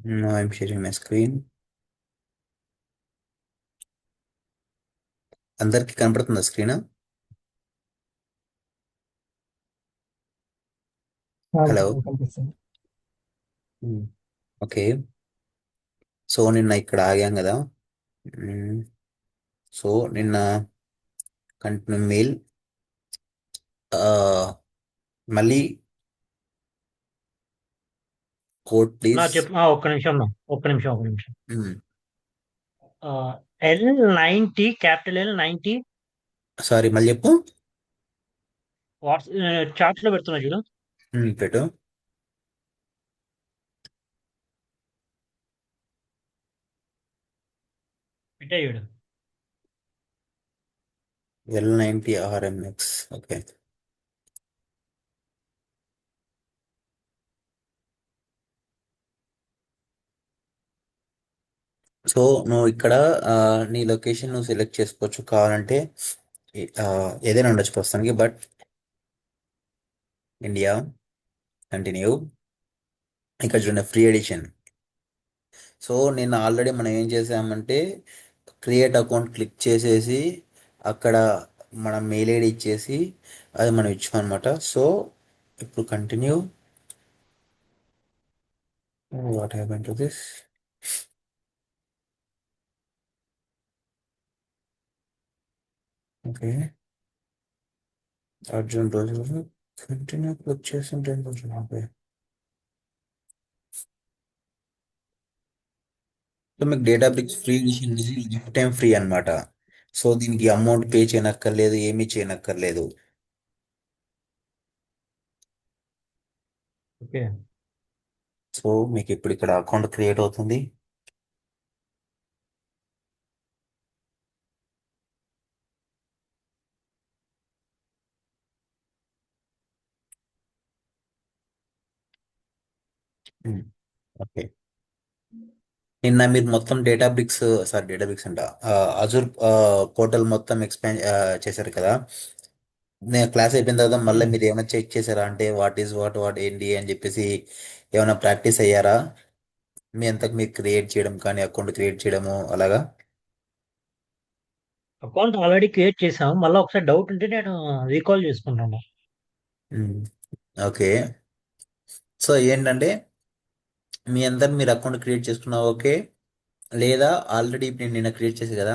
No, I'm sharing my screen. అందరికి కనపడుతుందా screen? Hello. కనిపిస్తుంది. ఓకే. సో నిన్న ఇక్కడ ఆగాం కదా. సో నిన్న కంటిన్యూ మెయిల్ మళ్ళీ కోడ్ నా ప్లీజ్. చెప్పు ఒక్క నిమిషం ఒక్క నిమిషం. L90 క్యాపిటల్ L90 సారీ, మళ్ళీ చెప్పు. వాట్స్ చార్ట్స్ లో పెడుతున్నా చూడు. పెట్టు. పెట్టే చూడు. L90 RMX. ఓకే. సో నువ్వు ఇక్కడ నీ లొకేషన్ నువ్వు సెలెక్ట్ చేసుకోవచ్చు కావాలంటే. ఆ, ఏదైనా ఉండొచ్చు ప్రస్తుతానికి, బట్ ఇండియా. కంటిన్యూ. ఇక్కడ చూడండి, ఫ్రీ ఎడిషన్. సో నేను ఆల్రెడీ మనం ఏం చేసామంటే క్రియేట్ అకౌంట్ క్లిక్ చేసేసి అక్కడ మన మెయిల్ ఐడి ఇచ్చేసి అది మనం ఇచ్చాం అనమాట. సో ఇప్పుడు continue. What happen to this? Okay. Arjun రోజు కంటిన్యూ క్లిక్ చేసి కొంచెం ఓకే. సో మీకు Databricks free edition lifetime free అనమాట. సో దీనికి అమౌంట్ పే చేయనక్కర్లేదు, ఏమీ చేయనక్కర్లేదు. ఓకే. సో మీకు ఇప్పుడు ఇక్కడ అకౌంట్ క్రియేట్ అవుతుంది. ఓకే. నిన్న మీరు మొత్తం Databricks, sorry Databricks అంట, అజూర్ పోర్టల్ మొత్తం ఎక్స్పాండ్ చేశారు కదా. నేను క్లాస్ అయిపోయిన తర్వాత మళ్ళీ ఉమ్. మీరు ఏమైనా చెక్ చేశారా అంటే వాట్ ఈస్ వాట్ వాట్ ఏంటి అని చెప్పేసి ఏమైనా ప్రాక్టీస్ అయ్యారా? మీ అంతకు మీరు క్రియేట్ చేయడం కానీ అకౌంట్ క్రియేట్ చేయడము అలాగా. అకౌంట్ ఆల్రెడీ క్రియేట్ చేసాము, మళ్ళీ ఒకసారి డౌట్ ఉంటే నేను రీకాల్ చేసుకుంటాను. మ్మ్. ఓకే. సో ఏంటంటే మీ అందరు మీరు అకౌంట్ క్రియేట్ చేసుకున్నా ఓకే. లేదా ఆల్రెడీ నేను నిన్న క్రియేట్ చేశాను కదా,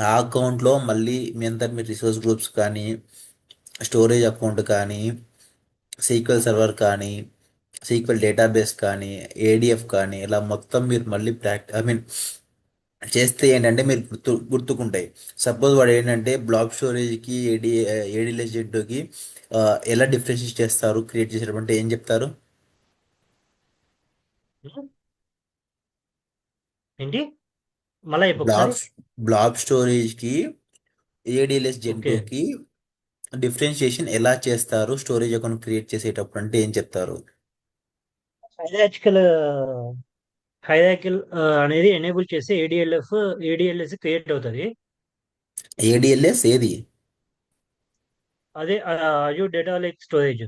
ఆ అకౌంట్లో మళ్ళీ మీ అందరు మీరు రిసోర్స్ గ్రూప్స్ కానీ స్టోరేజ్ అకౌంట్ కానీ సీక్వెల్ సర్వర్ కానీ సీక్వెల్ డేటాబేస్ కానీ ఏడిఎఫ్ కానీ ఇలా మొత్తం మీరు మళ్ళీ చేస్తే ఏంటంటే మీరు గుర్తుకుంటాయి. సపోజ్ వాడు ఏంటంటే బ్లాక్ స్టోరేజ్కి ఏడిఎల్ఎస్ జెడ్కి ఎలా డిఫరెన్షియేట్ చేస్తారు క్రియేట్ చేసేటప్పుడు ఏం చెప్తారు? ఏంటి? మళ్ళీ చెప్పు ఒకసారి. బ్లాక్ బ్లాక్ స్టోరేజ్కి ఏడిఎల్ఎస్ ఓకే. జెన్కి డిఫరెన్షియేషన్ ఎలా చేస్తారు స్టోరేజ్ అకౌంట్ క్రియేట్ చేసేటప్పుడు అంటే ఏం చెప్తారు? హైరార్కికల్ హైరార్కిల్ అనేది ఎనేబుల్ చేస్తే ఏడిఎల్ఎస్ క్రియేట్ అవుతుంది. ఏడిఎల్ఎస్ ఏది? అదే Azure data lake storage.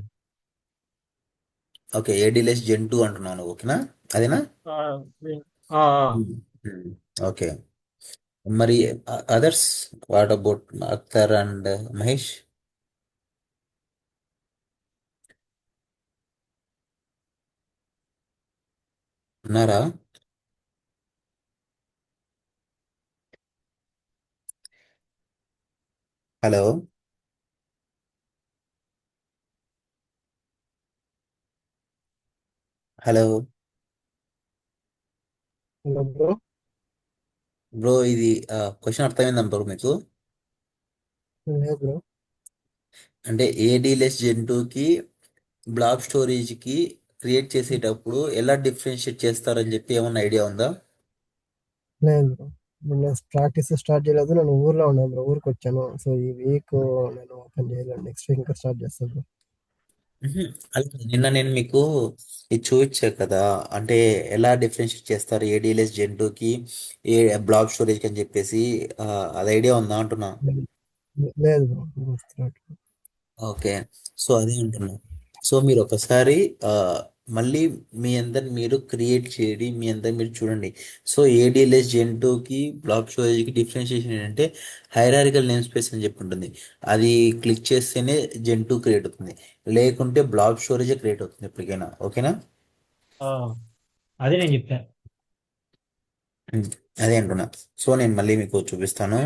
Okay, ADLS gen 2 అంటున్నాను, ఓకేనా? అదేనా? ఓకే. మరి others, what about Akhtar and Mahesh? ఉన్నారా? Hello. Hello. Hello bro. Bro ఇది క్వశ్చన్ అర్థమైందా బ్రో మీకు? లేదు బ్రో. అంటే ఏడిఎల్ఎస్ జెన్ 2కి బ్లాక్ స్టోరేజ్కి క్రియేట్ చేసేటప్పుడు ఎలా డిఫరెన్షియేట్ చేస్తారని చెప్పి ఏమన్నా ఐడియా ఉందా? లేదు బ్రో. ఇప్పుడు నేను ప్రాక్టీస్ స్టార్ట్ చేయలేదు, నేను ఊర్లో ఉన్నాను బ్రో, ఊరికి వచ్చాను. సో ఈ వీక్ నేను ఓపెన్ చేయలేదు, నెక్స్ట్ వీక్ ఇంకా స్టార్ట్ చేస్తాను బ్రో. మ్హూ. అది కాదు, నిన్న నేను మీకు ఇది చూపించా కదా. అంటే ఎలా డిఫరెన్షియేట్ చేస్తారు ఏడిఎల్ఎస్ జెన్ 2కి ఏ బ్లాక్ స్టోరేజ్కి అని చెప్పేసి, ఆ, అది ఐడియా ఉందా అంటున్నా. లేదు బ్రో, గుర్తురావట్లేదు. ఓకే. సో అదే అంటున్నా. సో మీరు ఒకసారి మళ్ళీ మీ అందరు మీరు క్రియేట్ చేయండి, మీ అందరు మీరు చూడండి. సో ఏడిఎల్ఎస్ జెన్ 2కి బ్లాక్ స్టోరేజ్కి డిఫరెన్షియేషన్ ఏంటంటే హైరారికల్ నేమ్ స్పేస్ అని చెప్పి ఉంటుంది. అది క్లిక్ చేస్తేనే జెన్ 2 క్రియేట్ అవుతుంది, లేకుంటే బ్లాక్ స్టోరేజ్ క్రియేట్ అవుతుంది ఎప్పటికైనా. ఓకేనా? ఆ, అదే నేను చెప్పా. ఉమ్, అదే అంటున్నా. సో నేను మళ్ళీ మీకు చూపిస్తాను.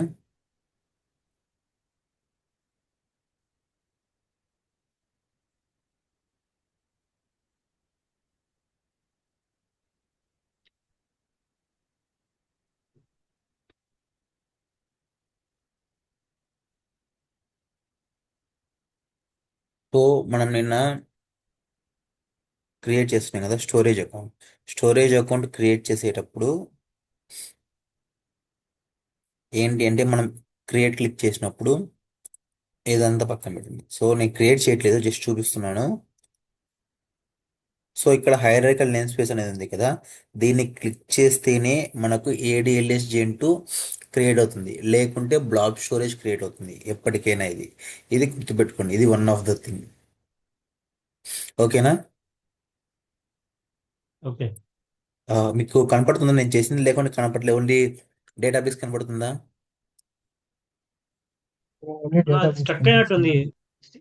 సో మనం నిన్న క్రియేట్ చేస్తున్నాం కదా storage account. Storage account create చేసేటప్పుడు ఏంటి అంటే మనం క్రియేట్ క్లిక్ చేసినప్పుడు ఇదంతా పక్కన పెట్టింది. సో నేను క్రియేట్ చేయట్లేదు, జస్ట్ చూపిస్తున్నాను. సో ఇక్కడ హైరార్కికల్ నేమ్ స్పేస్ అనేది ఉంది కదా, దీన్ని క్లిక్ చేస్తేనే మనకు ADLS Gen 2 క్రియేట్ అవుతుంది, లేకుంటే బ్లాబ్ స్టోరేజ్ క్రియేట్ అవుతుంది ఎప్పటికైనా. ఇది ఇది గుర్తుపెట్టుకోండి, ఇది వన్ ఆఫ్ ద థింగ్. ఓకేనా? ఓకే. మీకు కనపడుతుందా నేను చేసింది, లేకుంటే కనపడలే, ఓన్లీ డేటాబేస్ కనపడుతుందా? ఓన్లీ డేటా బేస్ స్ట్రక్ కనిపిస్తుంది. అయినట్టుంది.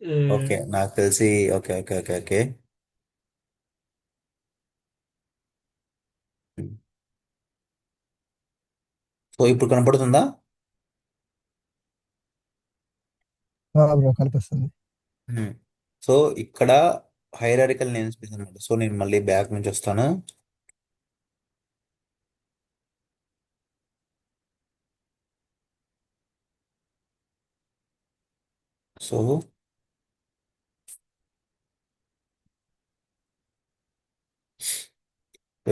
ఆ, ఓకే, నాకు తెలిసి. Okay okay okay okay. So ఇప్పుడు కనపడుతుందా? బ్రో కనిపిస్తుంది. మ్మ్. సో ఇక్కడ హైరారికల్ నేమ్ స్పేస్ అనమాట. సో నేను మళ్ళీ బ్యాక్ నుంచి వస్తాను. సో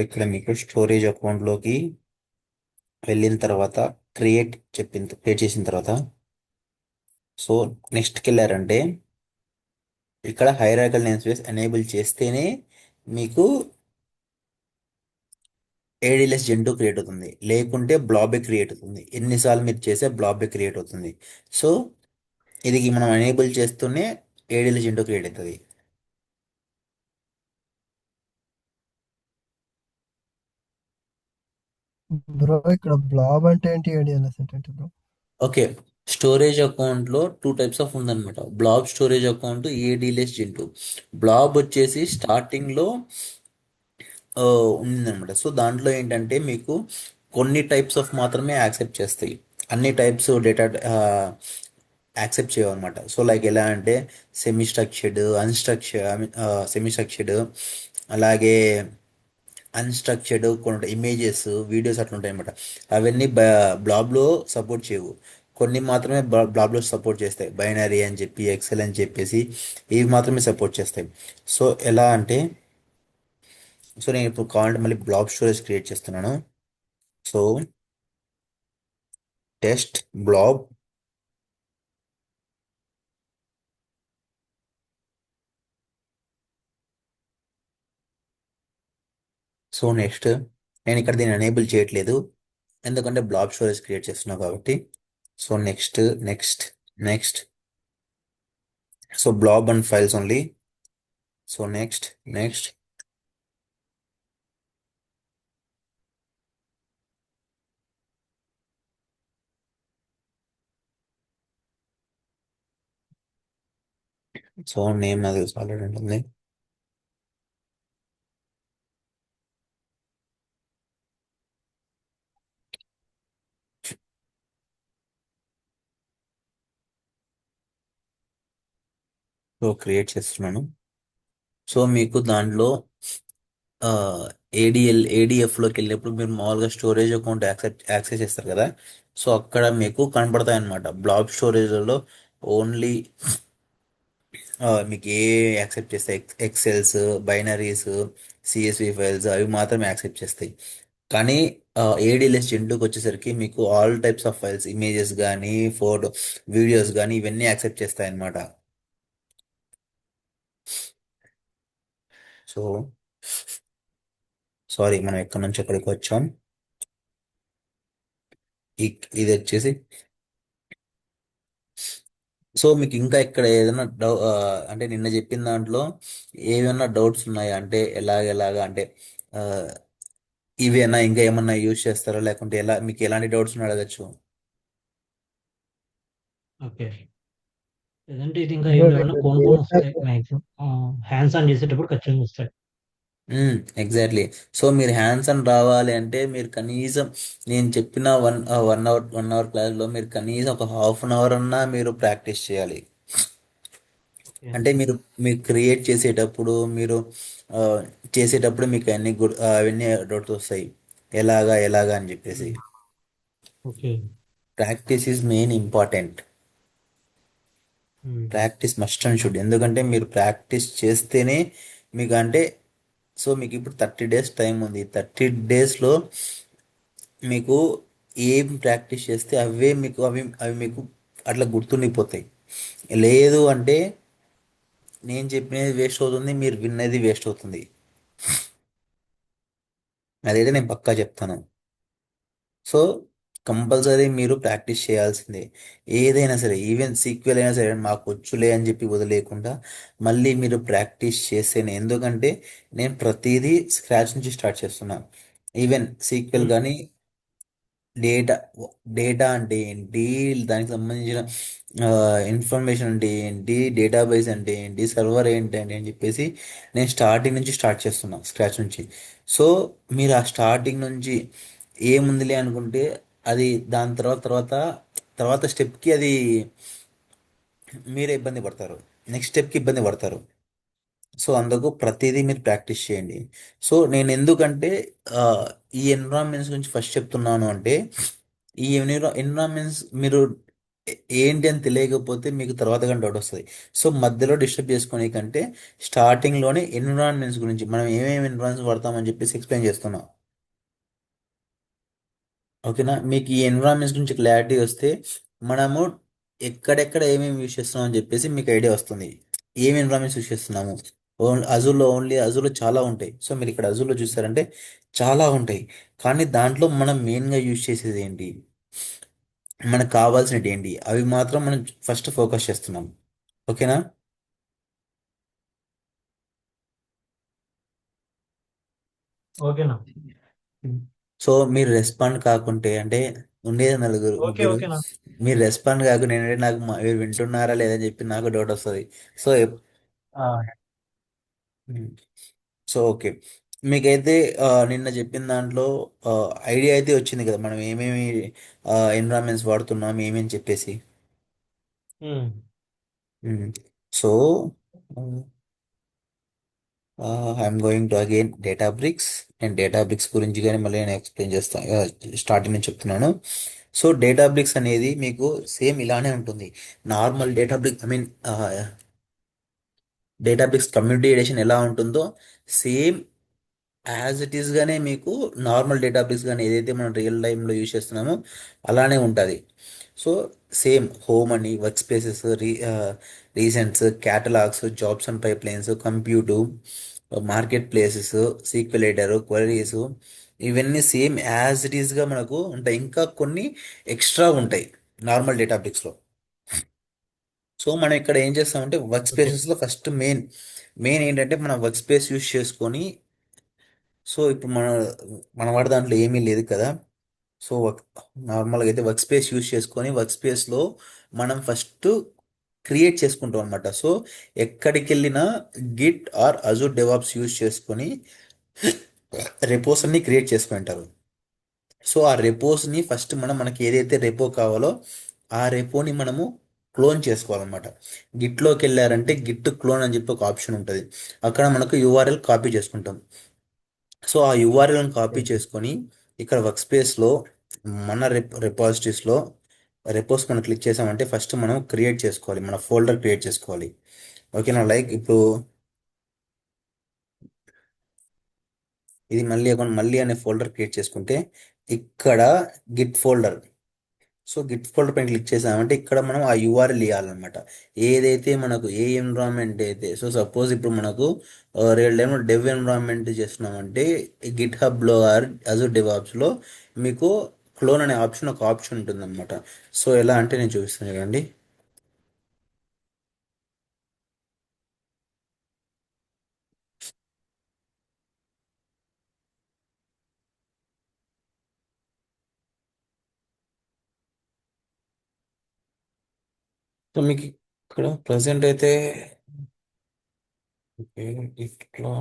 ఇక్కడ మీకు స్టోరేజ్ అకౌంట్లోకి వెళ్ళిన తర్వాత క్రియేట్ చేసిన తర్వాత, సో నెక్స్ట్కి వెళ్ళారంటే ఇక్కడ హైరార్కికల్ నేమ్ స్పేస్ ఎనేబుల్ చేస్తేనే మీకు ADLS Gen 2 క్రియేట్ అవుతుంది, లేకుంటే బ్లాబే క్రియేట్ అవుతుంది. ఎన్నిసార్లు మీరు చేసే బ్లాబే క్రియేట్ అవుతుంది. సో ఇది మనం ఎనేబుల్ చేస్తూనే ADLS Gen 2 క్రియేట్ అవుతుంది. బ్రో ఇక్కడ బ్లాబ్ అంటే ఏంటి, ఏడిఎల్ఎస్ అంటే ఏంటి బ్రో? ఓకే, స్టోరేజ్ అకౌంట్లో టూ టైప్స్ ఆఫ్ ఉందన్నమాట. Blob storage account, ADLS Gen 2. Blob వచ్చేసి స్టార్టింగ్లో ఉందన్నమాట. సో దాంట్లో ఏంటంటే మీకు కొన్ని టైప్స్ ఆఫ్ మాత్రమే యాక్సెప్ట్ చేస్తాయి, అన్ని టైప్స్ డేటా యాక్సెప్ట్ చేయవన్నమాట. సో లైక్ ఎలా అంటే సెమీ స్ట్రక్చర్డ్, సెమీ స్ట్రక్చర్డ్, అలాగే అన్స్ట్రక్చర్డ్, కొన్ని ఇమేజెస్, వీడియోస్ అట్లా ఉంటాయి అనమాట. అవన్నీ బ్లాబ్లో సపోర్ట్ చేయవు. కొన్ని మాత్రమే బ్లాబ్లో సపోర్ట్ చేస్తాయి, బైనరీ అని చెప్పి, ఎక్సెల్ అని చెప్పేసి ఇవి మాత్రమే సపోర్ట్ చేస్తాయి. సో ఎలా అంటే, సో నేను ఇప్పుడు కావాలంటే మళ్ళీ బ్లాబ్ స్టోరేజ్ క్రియేట్ చేస్తున్నాను. So test blob. So next నేను ఇక్కడ దీన్ని ఎనేబుల్ చేయట్లేదు, ఎందుకంటే బ్లాబ్ స్టోరేజ్ క్రియేట్ చేస్తున్నావు కాబట్టి. So next, next, next. So blob and files only. So next, next. So name నాకు తెలుసు ఆల్రెడీ ఉంటుంది. సో క్రియేట్ చేస్తున్నాను. సో మీకు దాంట్లో ADFలోకి వెళ్ళినప్పుడు మీరు మామూలుగా స్టోరేజ్ అకౌంట్ యాక్సెస్ చేస్తారు కదా. సో అక్కడ మీకు కనపడతాయి అన్నమాట. బ్లాబ్ స్టోరేజ్లో ఓన్లీ మీకు ఏ యాక్సెప్ట్ చేస్తాయి, ఎక్సెల్స్, బైనరీస్, CSV ఫైల్స్ అవి మాత్రమే యాక్సెప్ట్ చేస్తాయి. కానీ ADLS Gen 2కి వచ్చేసరికి మీకు all types of files, images కానీ, ఫోటో, వీడియోస్ కానీ ఇవన్నీ యాక్సెప్ట్ చేస్తాయి అన్నమాట. సో సారీ, మనం ఎక్కడి నుంచి ఎక్కడికి వచ్చాం. ఇది వచ్చేసి సో మీకు ఇంకా ఇక్కడ ఏదైనా అంటే నిన్న చెప్పిన దాంట్లో ఏమైనా డౌట్స్ ఉన్నాయా? అంటే ఎలాగా అంటే ఆ, ఇవేనా ఇంకా ఏమన్నా యూజ్ చేస్తారా, లేకుంటే ఎలా మీకు ఎలాంటి డౌట్స్ ఉన్నా అడగచ్చు. ఓకే. లేదంటే ఇది ఇంకా బ్రో ఏం రేపు లేవన్నా కొను కొను వస్తాయి డేటా మ్యాక్సిమం. హ్యాండ్స్ ఆన్ చేసేటప్పుడు ఖచ్చితంగా వస్తాయి. ఎగ్జాక్ట్లీ. సో మీరు హ్యాండ్స్ ఆన్ రావాలి అంటే మీరు కనీసం నేను చెప్పిన 1 అవర్ క్లాస్లో మీరు కనీసం ఒక హాఫ్ అన్నా మీరు ప్రాక్టీస్ చేయాలి. ఓకే. అంటే మీరు క్రియేట్ చేసేటప్పుడు మీరు ఆ, చేసేటప్పుడు మీకు అవన్నీ డౌట్స్ వస్తాయి. ఎలాగా అని చెప్పేసి హ్మ్. Okay. Practice is main important. హ్మ్. Practice must and should. ఎందుకంటే మీరు ప్రాక్టీస్ చేస్తేనే మీకు అంటే సో మీకు ఇప్పుడు 30 డేస్ టైం ఉంది. 30 డేస్లో మీకు ఏం ప్రాక్టీస్ చేస్తే అవి మీకు అట్లా గుర్తుండిపోతాయి. లేదు అంటే నేను చెప్పినది వేస్ట్ అవుతుంది, మీరు విన్నది వేస్ట్ అవుతుంది. అదైతే నేను పక్కా చెప్తాను. సో కంపల్సరీ మీరు ప్రాక్టీస్ చేయాల్సిందే. ఏదైనా సరే, ఈవెన్ సీక్వెల్ అయినా సరే మాకు వచ్చులే అని చెప్పి వదిలేయకుండా మళ్ళీ మీరు ప్రాక్టీస్ చేస్తేనే. ఎందుకంటే నేను ప్రతిదీ స్క్రాచ్ నుంచి స్టార్ట్ చేస్తున్నాను. ఈవెన్ సీక్వెల్ హ్మ్. కానీ డేటా డేటా అంటే ఏంటి, దానికి సంబంధించిన ఇన్ఫర్మేషన్ అంటే ఏంటి, డేటాబేస్ అంటే ఏంటి, సర్వర్ ఏంటి అంటే అని చెప్పేసి నేను స్టార్టింగ్ నుంచి స్టార్ట్ చేస్తున్నా, స్క్రాచ్ నుంచి. సో మీరు ఆ స్టార్టింగ్ నుంచి ఏముందిలే అనుకుంటే అది దాని తర్వాత స్టెప్కి అది మీరే ఇబ్బంది పడతారు. నెక్స్ట్ స్టెప్కి ఇబ్బంది పడతారు. సో అందుకు ప్రతిదీ మీరు ప్రాక్టీస్ చేయండి. సో నేను ఎందుకంటే ఆ, ఈ ఎన్విరాన్మెంట్స్ గురించి ఫస్ట్ చెప్తున్నాను అంటే ఈ ఎన్విరాన్మెంట్స్ మీరు ఏంటి అని తెలియకపోతే మీకు తర్వాత కానీ డౌట్ వస్తుంది. సో మధ్యలో డిస్టర్బ్ చేసుకునే కంటే స్టార్టింగ్లోనే ఎన్విరాన్మెంట్స్ గురించి మనం ఏమేమి ఎన్విరాన్మెంట్స్ వాడతామని చెప్పేసి ఎక్స్ప్లెయిన్ చేస్తున్నాం. ఓకేనా? మీకు ఈ ఎన్విరాన్మెంట్స్ గురించి క్లారిటీ వస్తే మనము ఎక్కడెక్కడ ఏమేమి యూజ్ చేస్తున్నాం అని చెప్పేసి మీకు ఐడియా వస్తుంది. ఏమి ఎన్విరాన్మెంట్స్ యూజ్ చేస్తున్నాము. ఓన్లీ అజూర్లో చాలా ఉంటాయి. సో మీరు ఇక్కడ అజూర్లో చూస్తారంటే చాలా ఉంటాయి. కానీ దాంట్లో మనం మెయిన్గా యూజ్ చేసేది ఏంటి, మనకు కావాల్సినవి ఏంటి, అవి మాత్రం మనం ఫస్ట్ ఫోకస్ చేస్తున్నాం. ఓకేనా? ఓకేనా? హ్మ్. సో మీరు రెస్పాండ్ కాకుంటే అంటే ఉండేది నలుగురు ఓకే. ముగ్గురు. ఓకేనా? మీరు రెస్పాండ్ కాకుండా ఏంటంటే నాకు మీరు వింటున్నారా లేదని చెప్పి నాకు డౌట్ వస్తుంది. సో ఆ! So okay. మీకైతే నిన్న చెప్పిన దాంట్లో ఐడియా అయితే వచ్చింది కదా మనం ఏమేమి ఎన్విరాన్మెంట్స్ వాడుతున్నాం ఏమేమి చెప్పేసి. హ్మ్. So I'm going to again Databricks. నేను డేటాబ్రిక్స్ గురించి కానీ మళ్ళీ నేను ఎక్స్ప్లెయిన్ చేస్తాను. స్టార్టింగ్ నుంచి చెప్తున్నాను. సో డేటాబ్రిక్స్ అనేది మీకు సేమ్ ఇలానే ఉంటుంది. Normal Databricks I mean Databricks community edition ఎలా ఉంటుందో సేమ్ యాజ్ ఇట్ ఈస్ గానే మీకు నార్మల్ డేటాబేస్ కానీ ఏదైతే మనం రియల్ టైంలో యూజ్ చేస్తున్నామో అలానే ఉంటుంది. సో సేమ్ హోమ్ అని, work spaces, recents, catalogues, jobs and pipelines, compute, market places, SQL editor, queries, ఇవన్నీ సేమ్ యాజ్ ఇట్ ఈస్గా మనకు ఉంటాయి. ఇంకా కొన్ని ఎక్స్ట్రా ఉంటాయి నార్మల్ డేటాబేస్లో. సో మనం ఇక్కడ ఏం చేస్తామంటే వర్క్ ఓకే. స్పేసెస్లో ఫస్ట్ మెయిన్ ఏంటంటే మనం వర్క్ స్పేస్ యూస్ చేసుకొని. సో ఇప్పుడు మన వాడి దాంట్లో ఏమీ లేదు కదా. సో నార్మల్గా అయితే వర్క్ స్పేస్ యూస్ చేసుకొని వర్క్ స్పేస్లో మనం ఫస్ట్ క్రియేట్ చేసుకుంటాం అనమాట. సో ఎక్కడికి వెళ్ళినా git or Azure DevOps use చేసుకొని రెపోస్ అన్ని క్రియేట్ చేసుకుంటారు. సో ఆ రెపోస్ని ఫస్ట్ మనకి ఏదైతే రెపో కావాలో ఆ రెపోని మనము క్లోన్ చేసుకోవాలన్నమాట. గిట్లోకి వెళ్ళారంటే గిట్ క్లోన్ అని చెప్పి ఒక ఆప్షన్ ఉంటుంది. అక్కడ మనకు యూఆర్ఎల్ కాపీ చేసుకుంటాం. సో ఆ యూఆర్ఎల్ని కాపీ ఓకే. చేసుకొని ఇక్కడ వర్క్ స్పేస్లో మన రెపాజిటరీస్లో రెపోస్ మనం క్లిక్ చేసామంటే ఫస్ట్ మనం క్రియేట్ చేసుకోవాలి, మన ఫోల్డర్ క్రియేట్ చేసుకోవాలి. ఓకేనా? లైక్ ఇప్పుడు ఇది మళ్ళీ అనే ఫోల్డర్ క్రియేట్ చేసుకుంటే ఇక్కడ Git folder. So Git folder పైన క్లిక్ చేసామంటే ఇక్కడ మనం ఆ యూఆర్ఎల్ ఇవ్వాలన్నమాట. ఏదైతే మనకు ఏ ఎన్విరాన్మెంట్ అయితే, సో సపోజ్ ఇప్పుడు మనకు రియల్ టైమ్ డెవ్ ఎన్విరాన్మెంట్ చేస్తున్నామంటే గిట్ హబ్లో ఆర్ అజూర్ డెవాప్స్లో మీకు క్లోన్ అనే ఆప్షన్ ఒక ఆప్షన్ ఉంటుందన్నమాట. సో ఎలా అంటే నేను చూపిస్తాను చూడండి. సో మీకు ఇక్కడ ప్రజెంట్ అయితే ఓకే, ఇట్లా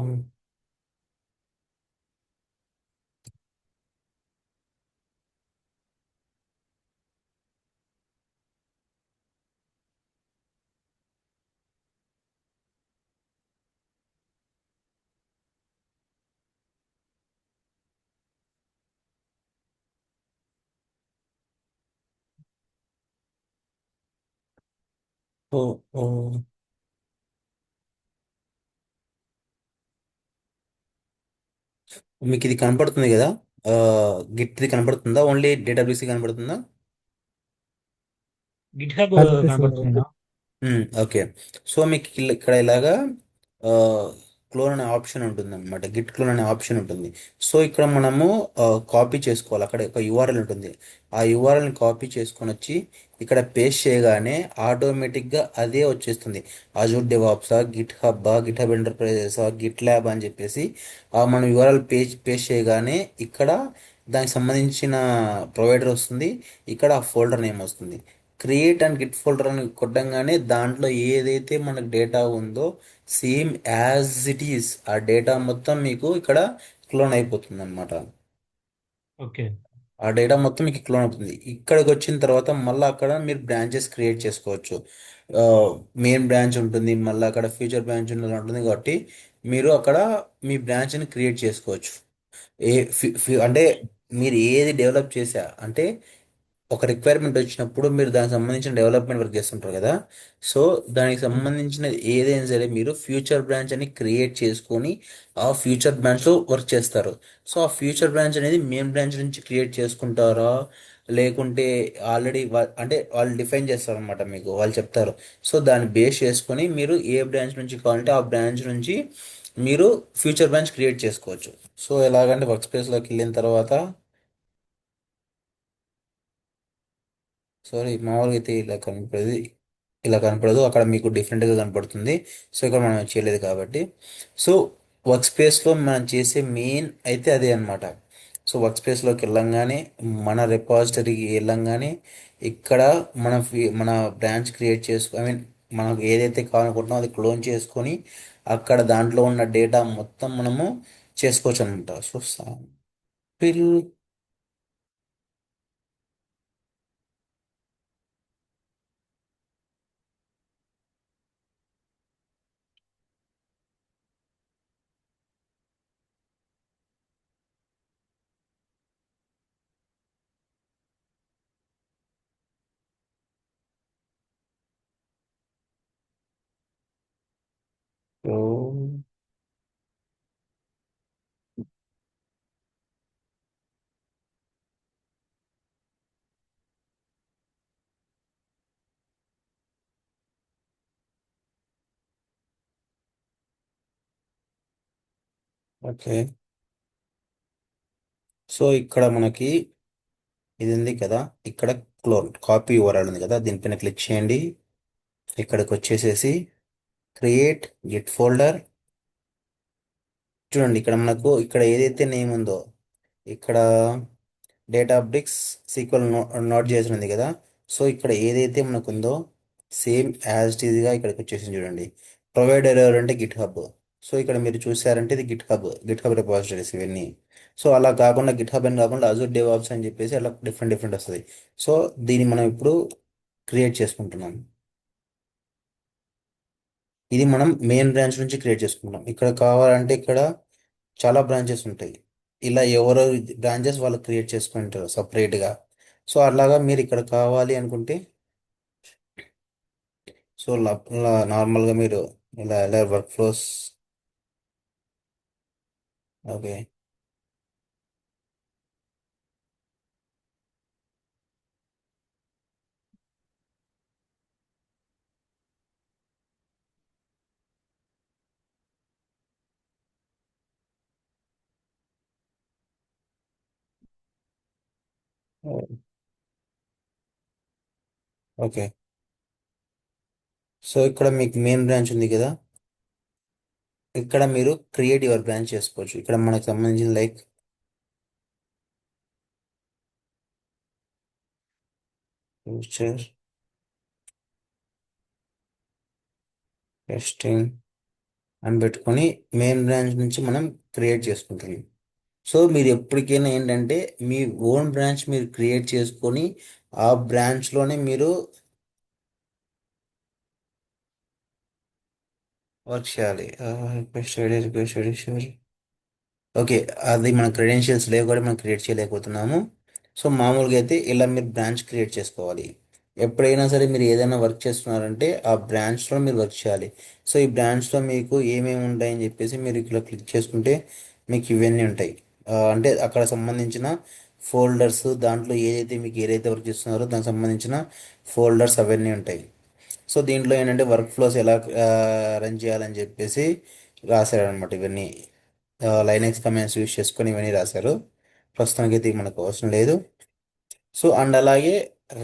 ఓ, ఓ, మీకు ఇది కనపడుతుంది కదా, గిట్ది కనపడుతుందా, ఓన్లీ డేటాబేస్ కనపడుతుందా? గిట్ హబ్ కనిపిస్తుంది కనపడుతుంది బ్రో. నా. ఓకే. సో మీకు ఇక్కడ ఇలాగా క్లోన్ అనే ఆప్షన్ ఉంటుంది అనమాట, గిట్ క్లోన్ అనే ఆప్షన్ ఉంటుంది. సో ఇక్కడ మనము కాపీ చేసుకోవాలి, అక్కడ ఒక యూఆర్ఎల్ ఉంటుంది. ఆ యూఆర్ఎల్ని కాపీ చేసుకొని వచ్చి ఇక్కడ పేస్ట్ చేయగానే ఆటోమేటిక్గా అదే వచ్చేస్తుంది. అజూర్ డెవాప్సా, గిట్ హబ్బా, గిట్ హబ్ ఎంటర్ప్రైజెసా, గిట్ ల్యాబ్ అని చెప్పేసి మనం యూఆర్ఎల్ పేస్ట్ చేయగానే ఇక్కడ దానికి సంబంధించిన ప్రొవైడర్ వస్తుంది, ఇక్కడ ఆ ఫోల్డర్ నేమ్ వస్తుంది. క్రియేట్ అండ్ గిట్ ఫోల్డర్ అని కొట్టంగానే దాంట్లో ఏదైతే మనకు డేటా ఉందో సేమ్ యాజ్ ఇట్ ఈస్ ఆ డేటా మొత్తం మీకు ఇక్కడ క్లోన్ అయిపోతుంది అనమాట. ఓకే. ఆ డేటా మొత్తం మీకు క్లోన్ అవుతుంది. ఇక్కడికి వచ్చిన తర్వాత మళ్ళీ అక్కడ మీరు బ్రాంచెస్ క్రియేట్ చేసుకోవచ్చు. మెయిన్ బ్రాంచ్ ఉంటుంది, మళ్ళీ అక్కడ ఫ్యూచర్ బ్రాంచ్ ఉంటుంది కాబట్టి మీరు అక్కడ మీ బ్రాంచ్ని క్రియేట్ చేసుకోవచ్చు. అంటే మీరు ఏది డెవలప్ చేసా అంటే ఒక రిక్వైర్మెంట్ వచ్చినప్పుడు మీరు దానికి సంబంధించిన డెవలప్మెంట్ వర్క్ చేస్తుంటారు కదా. సో దానికి ఉమ్. సంబంధించిన ఏదైనా సరే మీరు ఫ్యూచర్ బ్రాంచ్ అని క్రియేట్ చేసుకొని ఆ ఫ్యూచర్ బ్రాంచ్లో వర్క్ చేస్తారు. సో ఆ ఫ్యూచర్ బ్రాంచ్ అనేది మెయిన్ బ్రాంచ్ నుంచి క్రియేట్ చేసుకుంటారా, లేకుంటే ఆల్రెడీ అంటే వాళ్ళు డిఫైన్ చేస్తారు అనమాట, మీకు వాళ్ళు చెప్తారు. సో దాన్ని బేస్ చేసుకొని మీరు ఏ బ్రాంచ్ నుంచి కావాలంటే ఆ బ్రాంచ్ నుంచి మీరు ఫ్యూచర్ బ్రాంచ్ క్రియేట్ చేసుకోవచ్చు. సో ఎలాగంటే వర్క్ స్పేస్లోకి వెళ్ళిన తర్వాత సారీ మామూలుగా అయితే ఇలా కనపడదు అక్కడ మీకు డిఫరెంట్గా కనపడుతుంది. సో ఇక్కడ మనం చేయలేదు కాబట్టి. సో వర్క్ స్పేస్లో మనం చేసే మెయిన్ అయితే అదే అనమాట. సో వర్క్ స్పేస్లోకి వెళ్ళంగానే మన రెపాజిటరీకి వెళ్ళంగానే ఇక్కడ మన బ్రాంచ్ క్రియేట్ ఐ మీన్ మనకు ఏదైతే కావాలనుకుంటున్నామో అది క్లోన్ చేసుకొని అక్కడ దాంట్లో ఉన్న డేటా మొత్తం మనము చేసుకోవచ్చు అనమాట. So sample, so, okay. So ఇక్కడ మనకి ఇది ఉంది కదా, ఇక్కడ కాపీ యూఆర్ఎల్ ఉంది కదా, దీనిపైన క్లిక్ చేయండి. ఇక్కడికి వచ్చేసేసి క్రియేట్ గిట్ ఫోల్డర్. చూడండి ఇక్కడ మనకు ఇక్కడ ఏదైతే నేమ్ ఉందో ఇక్కడ డేటా బ్రిక్స్ సీక్వెల్ నోట్ చేసి ఉంది కదా. సో ఇక్కడ ఏదైతే మనకు ఉందో సేమ్ యాజ్ ఇట్ ఈజ్గా ఇక్కడికి వచ్చేసింది చూడండి. ప్రొవైడర్ ఎవరంటే గిట్ హబ్. సో ఇక్కడ మీరు చూసారంటే ఇది గిట్ హబ్ రిపాజిటరీస్ ఇవన్నీ. సో అలా కాకుండా గిట్ హబ్ అని కాకుండా అజూర్ డెవాప్స్ అని చెప్పేసి అలా డిఫరెంట్ డిఫరెంట్ వస్తుంది. సో దీన్ని మనం ఇప్పుడు క్రియేట్ చేసుకుంటున్నాం. ఇది మనం మెయిన్ బ్రాంచ్ నుంచి క్రియేట్ చేసుకుంటాం. ఇక్కడ కావాలంటే ఇక్కడ చాలా బ్రాంచెస్ ఉంటాయి. ఇలా ఎవరో బ్రాంచెస్ వాళ్ళు క్రియేట్ చేసుకుంటారు సపరేట్గా. సో అలాగా మీరు ఇక్కడ కావాలి అనుకుంటే సో నార్మల్గా మీరు ఇలా work flows. Okay. Okay. So ఇక్కడ మీకు మెయిన్ బ్రాంచ్ ఉంది కదా, ఇక్కడ మీరు క్రియేట్ యువర్ బ్రాంచ్ చేసుకోవచ్చు. ఇక్కడ మనకు సంబంధించిన లైక్ ఫ్యూచర్ టెస్టింగ్ అని పెట్టుకొని మెయిన్ బ్రాంచ్ నుంచి మనం క్రియేట్ చేసుకుంటాం. సో మీరు ఎప్పటికైనా ఏంటంటే మీ ఓన్ బ్రాంచ్ మీరు క్రియేట్ చేసుకొని ఆ బ్రాంచ్లోనే మీరు వర్క్ చేయాలి. Request ID okay. అది మన క్రెడెన్షియల్స్ లేవు కూడా మనం క్రియేట్ చేయలేకపోతున్నాము. సో మామూలుగా అయితే ఇలా మీరు బ్రాంచ్ క్రియేట్ చేసుకోవాలి. ఎప్పుడైనా సరే మీరు ఏదైనా వర్క్ చేస్తున్నారంటే ఆ బ్రాంచ్లో మీరు వర్క్ చేయాలి. సో ఈ బ్రాంచ్లో మీకు ఏమేమి ఉంటాయని చెప్పేసి మీరు ఇక్కడ క్లిక్ చేసుకుంటే మీకు ఇవన్నీ ఉంటాయి. అంటే అక్కడ సంబంధించిన ఫోల్డర్స్, దాంట్లో ఏదైతే వర్క్ చేస్తున్నారో దానికి సంబంధించిన ఫోల్డర్స్ అవన్నీ ఉంటాయి. సో దీంట్లో ఏంటంటే వర్క్ ఫ్లోస్ ఎలా రన్ చేయాలని చెప్పేసి రాశారనమాట ఇవన్నీ. లైనెక్స్ కమాండ్స్ యూస్ చేసుకొని ఇవన్నీ రాశారు. ప్రస్తుతానికి అయితే మనకు అవసరం లేదు. సో అండ్ అలాగే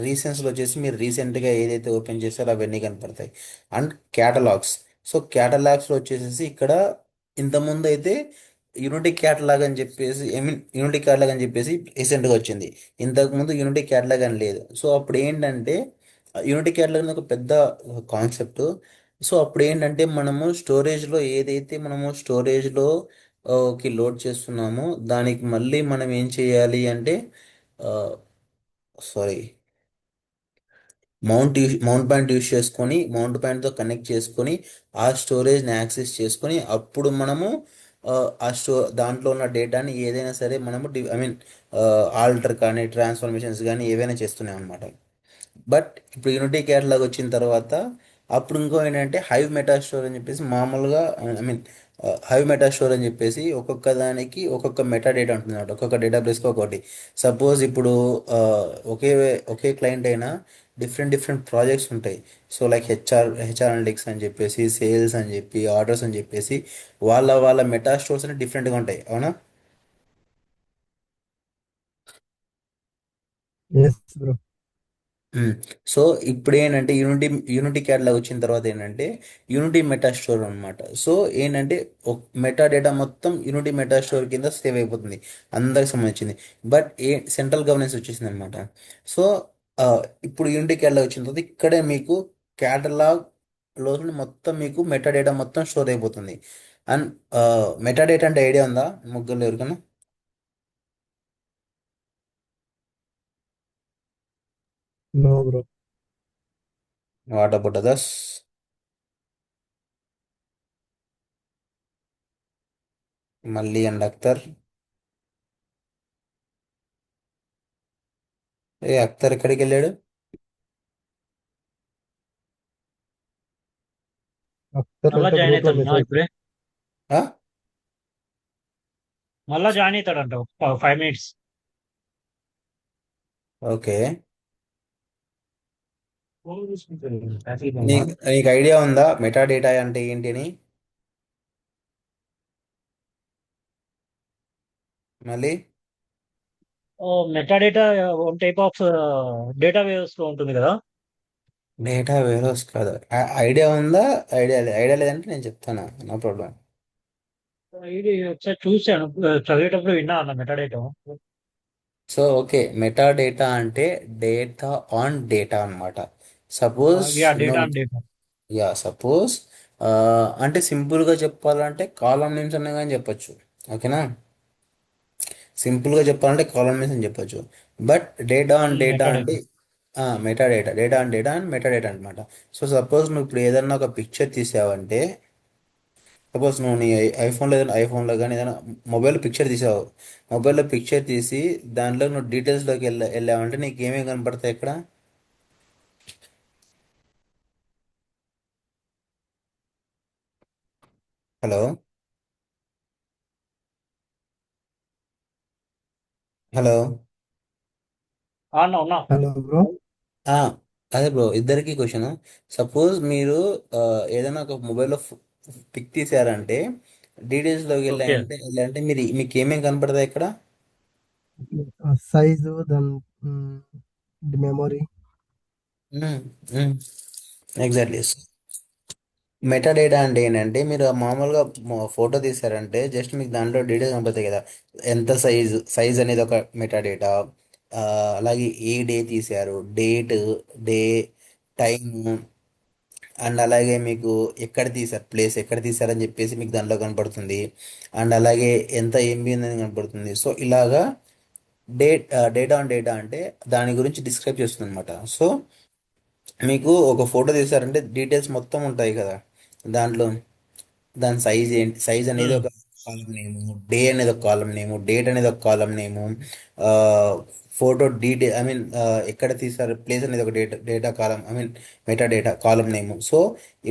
రీసెంట్స్లో వచ్చేసి మీరు రీసెంట్గా ఏదైతే ఓపెన్ చేస్తారో అవన్నీ కనపడతాయి. And catalogues. సో క్యాటలాగ్స్లో వచ్చేసి ఇక్కడ ఇంతకుముందు అయితే యూనిటీ క్యాటలాగ్ అని చెప్పేసి యూనిటీ క్యాటలాగ్ అని చెప్పేసి రీసెంట్గా వచ్చింది. ఇంతకుముందు యూనిటీ క్యాటలాగ్ అని లేదు. సో అప్పుడు ఏంటంటే యూనిటీ క్యాటలాగ్ అనేది ఒక పెద్ద కాన్సెప్ట్. సో అప్పుడు ఏంటంటే మనము స్టోరేజ్లో ఏదైతే మనము స్టోరేజ్లో కి లోడ్ చేస్తున్నామో దానికి మళ్ళీ మనం ఏం చేయాలి అంటే సారీ మౌంట్ పాయింట్ యూస్ చేసుకొని మౌంట్ పాయింట్తో కనెక్ట్ చేసుకొని ఆ స్టోరేజ్ని యాక్సెస్ చేసుకొని అప్పుడు మనము ఆ, ఆ దాంట్లో ఉన్న డేటాని ఏదైనా సరే మనము ఆల్టర్ కానీ ట్రాన్స్ఫర్మేషన్స్ కానీ ఏవైనా చేస్తున్నాం అనమాట. బట్ ఇప్పుడు యూనిటీ క్యాటలాగ్ వచ్చిన తర్వాత అప్పుడు ఇంకో ఏంటంటే హైవ్ మెటా స్టోర్ అని చెప్పేసి మామూలుగా హైవ్ మెటా స్టోర్ అని చెప్పేసి ఒక్కొక్క దానికి ఒక్కొక్క మెటా డేటా ఉంటుంది అనమాట. ఒక్కొక్క డేటాబేస్కి ఒకటి. సపోజ్ ఇప్పుడు ఆ, ఒకే ఒకే క్లయింట్ అయినా డిఫరెంట్ డిఫరెంట్ ప్రాజెక్ట్స్ ఉంటాయి. సో లైక్ హెచ్ఆర్ అనలిటిక్స్ అని చెప్పేసి, సేల్స్ అని చెప్పి, ఆర్డర్స్ అని చెప్పేసి వాళ్ళ వాళ్ళ మెటా స్టోర్స్ అనేవి డిఫరెంట్గా ఉంటాయి, అవునా? Yes bro. మ్మ్. సో ఇప్పుడు ఏంటంటే యూనిటీ క్యాటలాగ్ వచ్చిన తర్వాత ఏంటంటే యూనిటీ మెటా స్టోర్ అనమాట. సో ఏంటంటే మెటా డేటా మొత్తం యూనిటీ మెటా స్టోర్ కింద సేవ్ అయిపోతుంది, అందరికి సంబంధించింది. బట్ సెంట్రల్ గవర్నెన్స్ వచ్చేసింది అనమాట. సో ఆ, ఇప్పుడు యూనిటీ క్యాటలాగ్ వచ్చిన తర్వాత ఇక్కడే మీకు క్యాటలాగ్ లో మొత్తం మీకు మెటా డేటా మొత్తం స్టోర్ అయిపోతుంది. అండ్ మెటా డేటా అంటే ఐడియా ఉందా ముగ్గురు ఎవరికైనా? No bro. What about others? మళ్ళీ అండ్ అఖ్తర్. అఖ్తర్ ఎక్కడికి వెళ్ళాడు? అఖ్తర్ మళ్ళా అంటే జాయిన్ గ్రూప్ లో అవుతాడు మెసేజ్. ఇప్పుడే. ఆ? మళ్ళా జాయిన్ అవుతాడంట ఒక 5 minutes. ఓకే. ఫోన్ చూసుకుంటాడు ట్రాఫిక్ వల్ల. నీకు ఐడియా ఉందా మెటా డేటా అంటే ఏంటి అని? మళ్ళీ meta data one type of data waves లో ఉంటుంది కదా. డేటా వేరోస్ కాదు. ఐడియా ఉందా? ఐడియా లేదంటే నేను చెప్తాను, నో ప్రాబ్లం. ఇది ఒకసారి చూశాను, చదివేటప్పుడు విన్నా అన్న meta data. So okay, meta data అంటే డేటా ఆన్ డేటా అనమాట. సపోజ్ యా, డేటా నువ్వు అండ్ డేటా. సపోజ్ అంటే సింపుల్గా చెప్పాలంటే కాలం నేమ్స్ అన్నా కానీ చెప్పొచ్చు. ఓకేనా? సింపుల్గా చెప్పాలంటే కాలం నేమ్స్ అని చెప్పొచ్చు. But data on data meta అంటే data. Meta data, data on data and meta data అనమాట. సో సపోజ్ నువ్వు ఇప్పుడు ఏదన్నా ఒక పిక్చర్ తీసావంటే, సపోజ్ నువ్వు నీ ఐఫోన్లో కానీ ఏదైనా మొబైల్లో పిక్చర్ తీసావు. మొబైల్లో పిక్చర్ తీసి దాంట్లో నువ్వు డీటెయిల్స్లోకి వెళ్ళావంటే నీకు ఏమేమి కనపడతాయి ఇక్కడ? హలో? హలో? అన్న ఉన్నా. Hello bro. ఆ, అదే బ్రో, ఇద్దరికి క్వశ్చన్. సపోజ్ మీరు ఆ, ఏదైనా ఒక మొబైల్లో పిక్ తీసారంటే డీటెయిల్స్లోకి ఓకే. వెళ్ళాయంటే మీకు ఏమేమి కనపడతాయి ఇక్కడ? సైజు దాని మెమొరీ. ఎగ్జాక్ట్లీ. మెటా డేటా అంటే ఏంటంటే మీరు మామూలుగా ఫోటో తీసారంటే జస్ట్ మీకు దాంట్లో డీటెయిల్స్ కనపడతాయి కదా. ఎంత సైజ్ అనేది ఒక మెటా డేటా. అలాగే ఏ డే తీశారు, డేట్, డే, టైమ్, అండ్ అలాగే మీకు ఎక్కడ తీసారు ప్లేస్ ఎక్కడ తీసారని చెప్పేసి మీకు దాంట్లో కనపడుతుంది. అండ్ అలాగే ఎంత ఎంబీ ఉందని కనపడుతుంది. సో ఇలాగా డేటా ఆన్ డేటా అంటే దాని గురించి డిస్క్రైబ్ చేస్తుంది అనమాట. సో మీకు ఒక ఫోటో తీసారంటే డీటెయిల్స్ మొత్తం ఉంటాయి కదా దాంట్లో. దాని సైజ్ ఏంటి, సైజ్ అనేది ఒక కాలం నేము, డే అనేది ఒక కాలం నేము, డేట్ అనేది ఒక కాలం నేము, ఫోటో డీటెయిల్ ఐ మీన్ ఎక్కడ తీసారు ప్లేస్ అనేది ఒక data column I mean meta data column name. So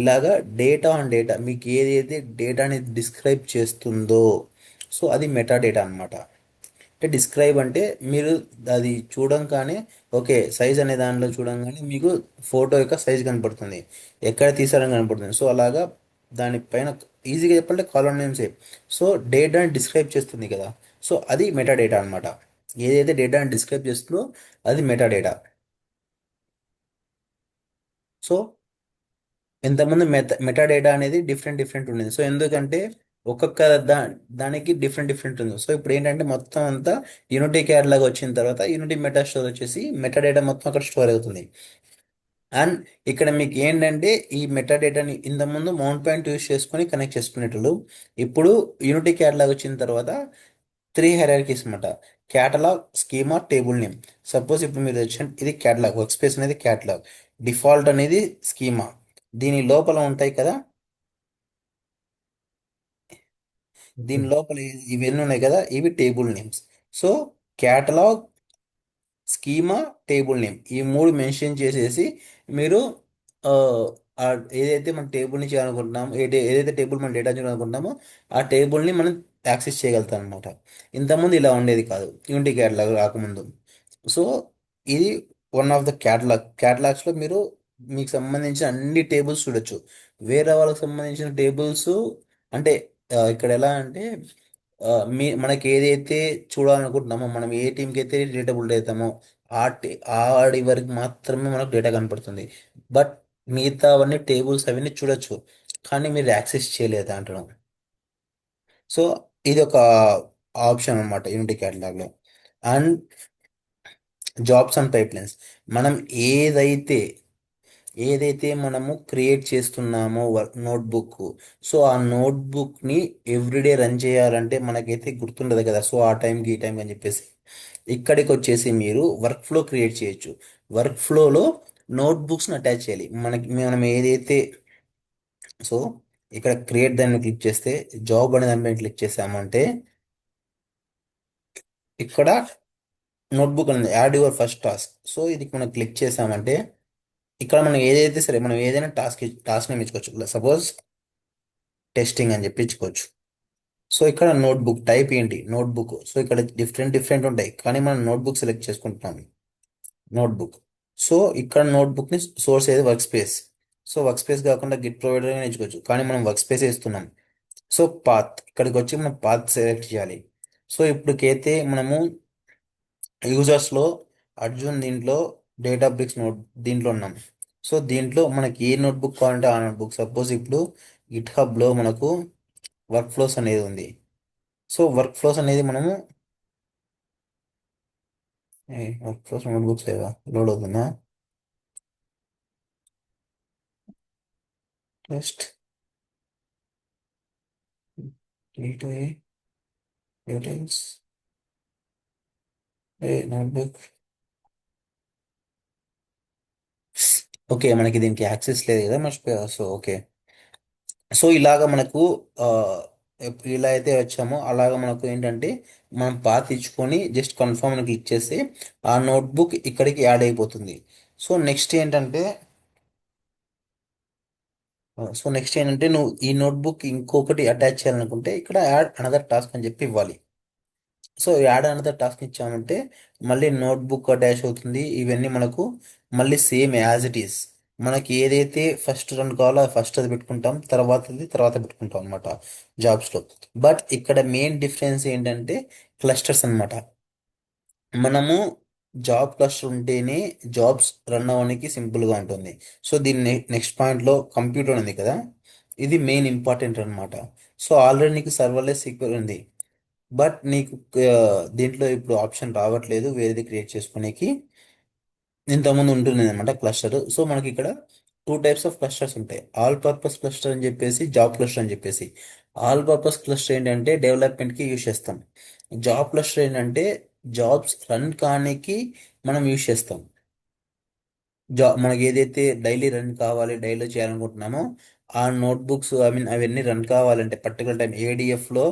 ఇలాగా డేటా ఆన్ డేటా మీకు ఏదైతే డేటా అనేది డిస్క్రైబ్ చేస్తుందో సో అది మెటా డేటా అనమాట. అంటే డిస్క్రైబ్ అంటే మీరు అది చూడంగానే ఓకే సైజ్ అనే దానిలో చూడంగానే మీకు ఫోటో యొక్క సైజ్ కనపడుతుంది, ఎక్కడ తీసారని కనపడుతుంది. సో అలాగా దానిపైన ఈజీగా చెప్పాలంటే కాలం నేమ్సే. సో డేటాని డిస్క్రైబ్ చేస్తుంది కదా, సో అది మెటా డేటా అనమాట. ఏదైతే డేటాని డిస్క్రైబ్ చేస్తుందో అది మెటా డేటా. సో ఇంతకుముందు మెటా డేటా అనేది డిఫరెంట్ డిఫరెంట్ ఉండేది. సో ఎందుకంటే ఒక్కొక్క దానికి డిఫరెంట్ డిఫరెంట్ ఉంది. సో ఇప్పుడు ఏంటంటే మొత్తం అంతా యూనిటీ క్యాటలాగ్ వచ్చిన తర్వాత యూనిటీ మెటా స్టోర్ వచ్చేసి మెటా డేటా మొత్తం అక్కడ స్టోర్ అవుతుంది. అండ్ ఇక్కడ మీకు ఏంటంటే ఈ మెటా డేటాని ఇంతకుముందు మౌంట్ పాయింట్ యూస్ చేసుకొని కనెక్ట్ చేసుకునేటప్పుడు, ఇప్పుడు యూనిటీ క్యాటలాగ్ వచ్చిన తర్వాత 3 హైరార్కీస్ అనమాట. Catalogue, schema, table name. Suppose ఇప్పుడు మీరు వచ్చి ఇది క్యాటలాగ్, వర్క్ స్పేస్ అనేది క్యాటలాగ్, డిఫాల్ట్ అనేది స్కీమా, దీని లోపల ఉంటాయి కదా, దీని లోపల ఇవన్నీ ఉన్నాయి కదా ఇవి table names. So catalogue, schema, table name ఈ మూడు మెన్షన్ చేసేసి మీరు ఆ, ఆ ఏదైతే మనం టేబుల్ని చేయాలనుకుంటున్నామో ఏదైతే టేబుల్ మనం డేటా చేయాలనుకుంటున్నామో ఆ టేబుల్ని మనం యాక్సెస్ చేయగలుగుతాం అనమాట. ఇంతకుముందు ఇలా ఉండేది కాదు యూనిటీ క్యాటలాగ్ రాకముందు. సో ఇది వన్ ఆఫ్ ద క్యాటలాగ్స్లో మీరు మీకు సంబంధించిన అన్ని టేబుల్స్ చూడొచ్చు. వేరే వాళ్ళకి సంబంధించిన టేబుల్స్ అంటే ఇక్కడ ఎలా అంటే ఆ, మనకి ఏదైతే చూడాలనుకుంటున్నామో మనం ఏ టీంకి అయితే డేటా బిల్డ్ అవుతామో ఆడి వరకు మాత్రమే మనకు డేటా కనపడుతుంది. బట్ మిగతా అవన్నీ టేబుల్స్ అవన్నీ చూడొచ్చు కానీ మీరు యాక్సెస్ చేయలేదు అంటున్నాం. సో ఇది ఒక ఆప్షన్ అనమాట యూనిటీ క్యాటలాగ్లో. అండ్ జాబ్స్ అండ్ పైప్లైన్స్, మనం ఏదైతే ఏదైతే మనము క్రియేట్ చేస్తున్నామో నోట్బుక్, సో ఆ నోట్బుక్ని ఎవ్రీడే రన్ చేయాలంటే మనకైతే గుర్తుండదు కదా. సో ఆ టైంకి ఈ టైంకి అని చెప్పేసి ఇక్కడికి వచ్చేసి మీరు వర్క్ ఫ్లో క్రియేట్ చేయొచ్చు. వర్క్ ఫ్లోలో నోట్బుక్స్ని అటాచ్ చేయాలి మనం ఏదైతే. సో ఇక్కడ క్రియేట్ దాన్ని క్లిక్ చేస్తే జాబ్ అనే దానిపైన క్లిక్ చేసామంటే ఇక్కడ నోట్బుక్ అనేది add your first task. So ఇది మనం క్లిక్ చేసామంటే ఇక్కడ మనం ఏదైతే సరే మనం ఏదైనా టాస్క్ నేమ్ ఇచ్చుకోవచ్చు. సపోజ్ టెస్టింగ్ అని చెప్పి ఇచ్చుకోవచ్చు. సో ఇక్కడ నోట్బుక్ టైప్ ఏంటి నోట్బుక్. సో ఇక్కడ డిఫరెంట్ డిఫరెంట్ ఉంటాయి కానీ మనం నోట్బుక్ సెలెక్ట్ చేసుకుంటున్నాం నోట్బుక్. సో ఇక్కడ నోట్బుక్ని సోర్స్ ఏది work space. So work space కాకుండా గిట్ ప్రొవైడర్ అని ఎంచుకోవచ్చు కానీ మనం వర్క్ స్పేస్ ఇస్తున్నాం. సో పాత్ ఇక్కడికి వచ్చి మనం పాత్ సెలెక్ట్ చేయాలి. సో ఇప్పటికైతే మనము యూజర్స్లో అర్జున్ దీంట్లో డేటా బ్రిక్స్ దీంట్లో ఉన్నాం. సో దీంట్లో మనకి ఏ నోట్బుక్ కావాలంటే ఆ నోట్బుక్. సపోజ్ ఇప్పుడు గిట్ హబ్లో మనకు వర్క్ ఫ్లోస్ అనేది ఉంది. సో వర్క్ ఫ్లోస్ అనేది మనము వర్క్ ఫ్లోస్ నోట్బుక్స్ లేదా లోడ్ అవుతుందా టెస్ట్ డీటెయిల్స్ నోట్బుక్. ఓకే మనకి దీనికి యాక్సెస్ లేదు కదా మర్చిపోయా. So okay. సో ఇలాగ మనకు ఆ, ఇలా అయితే వచ్చామో అలాగ మనకు ఏంటంటే మనం పాత్ ఇచ్చుకొని జస్ట్ కన్ఫర్మ్ అని క్లిక్ చేస్తే ఆ నోట్బుక్ ఇక్కడికి యాడ్ అయిపోతుంది. సో నెక్స్ట్ ఏంటంటే నువ్వు ఈ నోట్బుక్ ఇంకొకటి అటాచ్ చేయాలనుకుంటే ఇక్కడ యాడ్ అనదర్ టాస్క్ అని చెప్పి ఇవ్వాలి. సో యాడ్ అనదర్ టాస్క్ ఇచ్చామంటే మళ్ళీ నోట్బుక్ అటాచ్ అవుతుంది. ఇవన్నీ మనకు మళ్ళీ సేమ్ యాజ్ ఇట్ ఈస్ మనకి ఏదైతే ఫస్ట్ రన్ కావాలో ఫస్ట్ అది పెట్టుకుంటాం, తర్వాత పెట్టుకుంటాం అనమాట జాబ్స్లో. బట్ ఇక్కడ మెయిన్ డిఫరెన్స్ ఏంటంటే క్లస్టర్స్ అన్నమాట. మనము జాబ్ క్లస్టర్ ఉంటేనే జాబ్స్ రన్ అవ్వడానికి సింపుల్గా ఉంటుంది. సో దీన్ని నెక్స్ట్ పాయింట్లో కంప్యూటర్ ఉంది కదా, ఇది మెయిన్ ఇంపార్టెంట్ అనమాట. సో ఆల్రెడీ నీకు సర్వర్లెస్ సీక్వెల్ ఉంది బట్ నీకు దీంట్లో ఇప్పుడు ఆప్షన్ రావట్లేదు వేరేది క్రియేట్ చేసుకోనికి. ఇంతకుముందు ఉంటుంది అనమాట క్లస్టర్. సో మనకి ఇక్కడ టూ టైప్స్ ఆఫ్ క్లస్టర్స్ ఉంటాయి. ఆల్ పర్పస్ క్లస్టర్ అని చెప్పేసి, జాబ్ క్లస్టర్ అని చెప్పేసి. ఆల్ పర్పస్ క్లస్టర్ ఏంటంటే డెవలప్మెంట్కి యూజ్ చేస్తాం. జాబ్ క్లస్టర్ ఏంటంటే జాబ్స్ రన్ కానికి మనం యూజ్ చేస్తాం. మనకి ఏదైతే డైలీ రన్ కావాలి, డైలీ చేయాలనుకుంటున్నామో ఆ నోట్బుక్స్, ఐ మీన్ అవన్నీ రన్ కావాలంటే పర్టికులర్ టైం ఏడిఎఫ్లో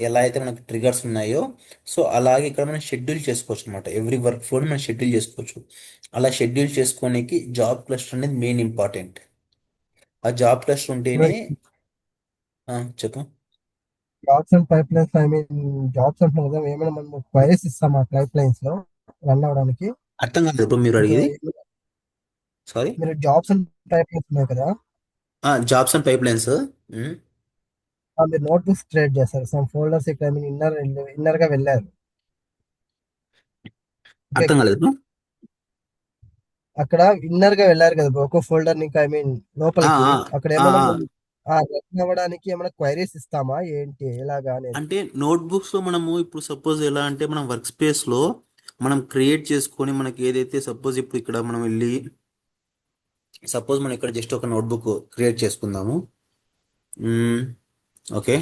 ఎలా అయితే మనకు ట్రిగర్స్ ఉన్నాయో, సో అలాగే ఇక్కడ మనం షెడ్యూల్ చేసుకోవచ్చు అనమాట. ఎవ్రీ వర్క్ ఫ్లోని మనం షెడ్యూల్ చేసుకోవచ్చు. అలా షెడ్యూల్ చేసుకోనికి జాబ్ క్లస్టర్ అనేది మెయిన్ ఇంపార్టెంట్. ఆ జాబ్ క్లస్టర్ బ్రో ఉంటేనే చెప్పు. Jobs and pipe lines, I mean jobs అంటున్నాం కదా, ఏమైనా మనం క్వైరీస్ ఇస్తాం ఆ పైప్ లైన్స్ లో రన్ అవడానికి. అర్థం కాలేదు ఇప్పుడు మీరు అంటే అడిగేది. సారీ. మీరు జాబ్స్ అండ్ పైప్ లైన్స్ ఉన్నాయి కదా, జాబ్స్ అండ్ పైప్ లైన్స్. మీరు నోట్బుక్స్ క్రియేట్ చేస్తారు. సమ్ ఫోల్డర్స్ ఇక్కడ ఐ మీన్ ఇన్నర్ గా వెళ్ళారు. ఓకే, అర్థం కాలేదు bro. అక్కడ ఇన్నర్ గా వెళ్ళారు కదా bro, ఒక్కో ఫోల్డర్ ని ఐ మీన్ ఆ, లోపలికి. ఆ, అక్కడ ఆ, ఏమైనా ఆ. మనం రన్ అవ్వడానికి ఏమైనా క్వైరీస్ ఇస్తామా ఏంటి ఎలాగా అనేది. అంటే నోట్బుక్స్లో మనము ఇప్పుడు సపోజ్ ఎలా అంటే మనం వర్క్ స్పేస్లో మనం క్రియేట్ చేసుకొని మనకి ఏదైతే సపోజ్ ఇప్పుడు ఇక్కడ మనం వెళ్ళి సపోజ్ మనం ఇక్కడ జస్ట్ ఒక నోట్బుక్ క్రియేట్ చేసుకుందాము. ఓకే,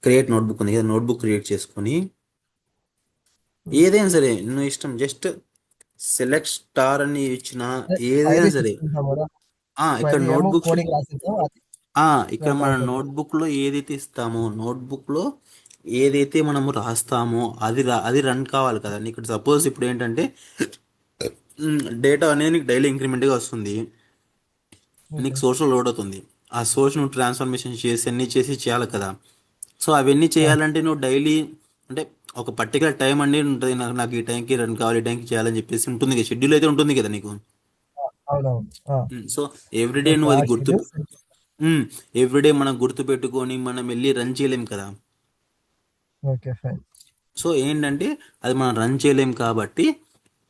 క్రియేట్ నోట్బుక్ ఉంది కదా, నోట్బుక్ క్రియేట్ చేసుకొని ఏదైనా సరే నువ్వు ఇష్టం జస్ట్ సెలెక్ట్ స్టార్ అని ఇచ్చిన ఏదైనా క్వైరీస్ సరే. ఇస్తుంటాం కదా, ఇక్కడ క్వైరీ ఏమో నోట్బుక్స్, కోడింగ్ రాసిందో అది ఇక్కడ మన దాంట్లో. నోట్బుక్లో ఏదైతే ఇస్తామో, నోట్బుక్లో ఏదైతే మనము రాస్తామో అది రన్ కావాలి కదా. నీకు సపోజ్ ఇప్పుడు ఏంటంటే డేటా అనేది నీకు డైలీ ఇంక్రిమెంట్గా వస్తుంది, నీకు ఓకే. సోర్స్లో లోడ్ అవుతుంది. ఆ సోర్స్ నువ్వు ట్రాన్స్ఫర్మేషన్ చేసి అన్నీ చేసి చేయాలి కదా. సో అవన్నీ ఆ, చేయాలంటే నువ్వు డైలీ అంటే ఒక పర్టికులర్ టైం అనేది ఉంటుంది. నాకు ఈ టైంకి రన్ కావాలి, ఈ టైంకి చేయాలని చెప్పేసి ఉంటుంది కదా, షెడ్యూల్ అయితే ఉంటుంది కదా నీకు. అవునవును. సో ఎవ్రీడే ఓకే, నువ్వు ఆ అది గుర్తు, షెడ్యూల్స్. ఎవ్రీడే మనం గుర్తు పెట్టుకొని మనం వెళ్ళి రన్ చేయలేం కదా. Okay, fine. సో ఏంటంటే అది మనం రన్ చేయలేం కాబట్టి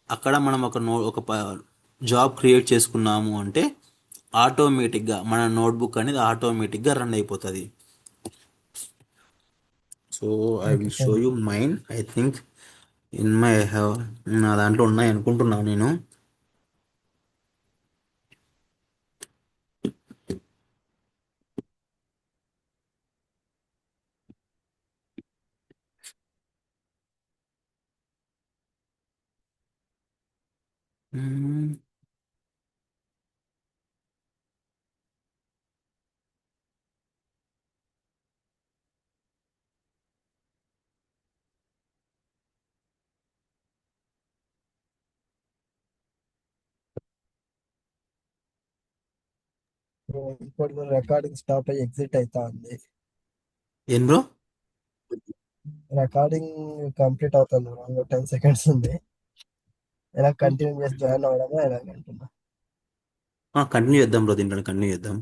అక్కడ మనం ఒక జాబ్ క్రియేట్ చేసుకున్నాము అంటే ఆటోమేటిక్గా మన నోట్బుక్ అనేది ఆటోమేటిక్గా రన్ అయిపోతుంది. So I okay, will show fine. You mine, I think in my have, నా దాంట్లో ఉన్నాయి అనుకుంటున్నాను నేను. మ్మ్. ఇప్పుడు రికార్డింగ్ స్టాప్ అయ్యి ఎగ్జిట్ అవుతా ఉంది. ఏం బ్రో? రికార్డింగ్ కంప్లీట్ అవుతుంది bro. ఇంకో 10 seconds ఉంది. ఎలా కంటిన్యూ చేసి జాయిన్ అవ్వడమో ఎలాగంటున్నా. కంటిన్యూ చేద్దాం బ్రో, దీంట్లో కంటిన్యూ చేద్దాం.